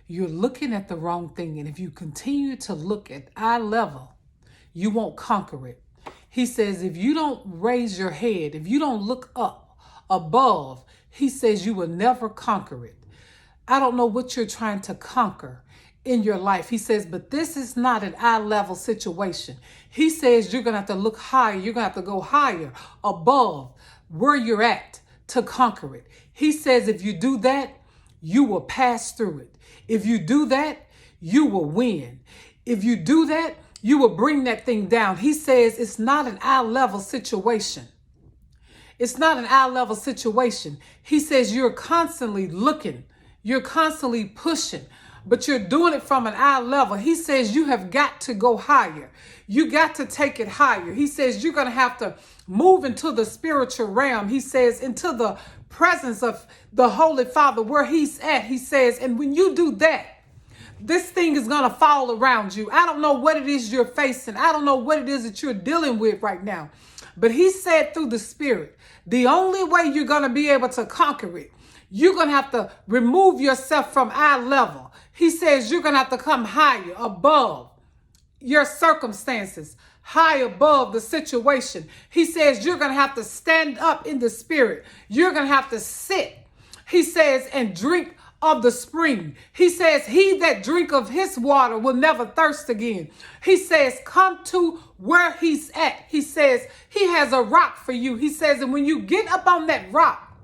you're looking at the wrong thing. And if you continue to look at eye level, you won't conquer it. He says, if you don't raise your head, if you don't look up above, he says you will never conquer it. I don't know what you're trying to conquer in your life. He says, but this is not an eye level situation. He says you're going to have to look higher. You're going to have to go higher above where you're at to conquer it. He says, if you do that, you will pass through it. If you do that, you will win. If you do that, you will bring that thing down. He says it's not an eye level situation. It's not an eye level situation. He says you're constantly looking. You're constantly pushing, but you're doing it from an eye level. He says you have got to go higher. You got to take it higher. He says you're going to have to move into the spiritual realm. He says into the presence of the Holy Father where he's at. He says, and when you do that, this thing is going to fall around you. I don't know what it is you're facing. I don't know what it is that you're dealing with right now. But he said through the Spirit, the only way you're going to be able to conquer it, you're going to have to remove yourself from eye level. He says you're going to have to come higher above your circumstances, high above the situation. He says you're going to have to stand up in the Spirit. You're going to have to sit, he says, and drink of the spring. He says, he that drink of his water will never thirst again. He says, come to where he's at. He says, he has a rock for you. He says, and when you get up on that rock,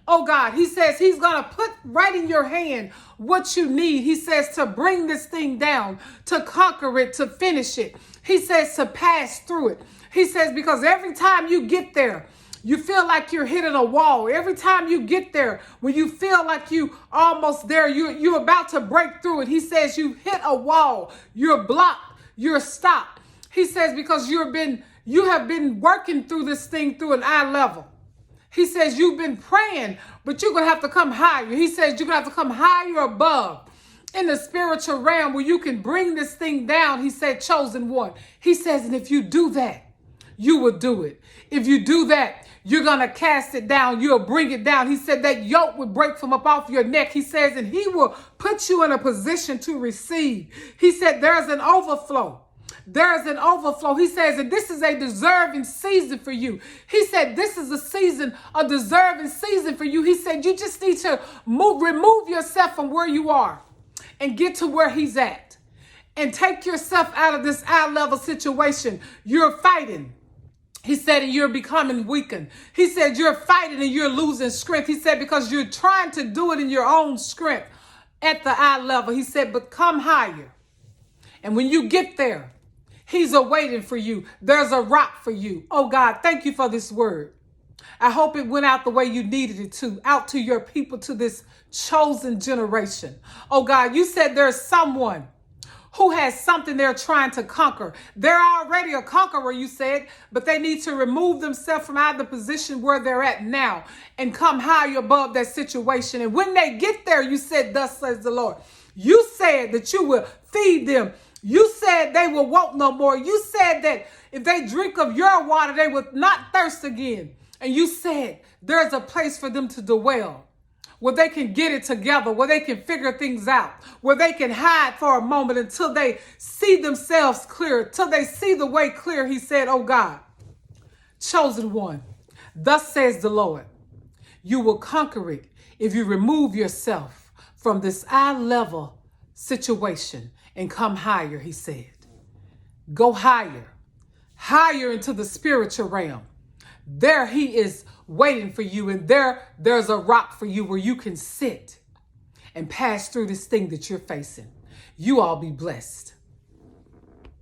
oh God, he says he's going to put right in your hand what you need. He says to bring this thing down, to conquer it, to finish it. He says to pass through it. He says, because every time you get there, you feel like you're hitting a wall. Every time you get there, when you feel like you almost there, you're about to break through it. He says you hit a wall, you're blocked, you're stopped. He says because you have been working through this thing through an eye level. He says you've been praying, but you're going to have to come higher. He says you're going to have to come higher above in the spiritual realm where you can bring this thing down. He said, chosen one. He says, and if you do that, you will do it. If you do that, you're going to cast it down. You'll bring it down. He said that yoke would break from up off your neck. He says, and he will put you in a position to receive. He said, there's an overflow. There is an overflow. He says, and this is a deserving season for you. He said, this is a deserving season for you. He said, you just need to remove yourself from where you are and get to where he's at and take yourself out of this eye level situation. You're fighting. He said, and you're becoming weakened. He said, you're fighting and you're losing strength. He said, because you're trying to do it in your own strength at the eye level. He said, but come higher. And when you get there, he's awaiting for you. There's a rock for you. Oh God, thank you for this word. I hope it went out the way you needed it to, out to your people, to this chosen generation. Oh God, you said there's someone who has something they're trying to conquer. They're already a conqueror, you said, but they need to remove themselves from out of the position where they're at now and come higher above that situation. And when they get there, you said, thus says the Lord. You said that you will feed them. You said they will want no more. You said that if they drink of your water, they will not thirst again. And you said there's a place for them to dwell, where they can get it together, where they can figure things out, where they can hide for a moment until they see themselves clear, till they see the way clear. He said, oh God, chosen one, thus says the Lord, you will conquer it if you remove yourself from this eye level situation and come higher, he said. Go higher, higher into the spiritual realm. There he is waiting for you, and there's a rock for you where you can sit and pass through this thing that you're facing. You all be blessed.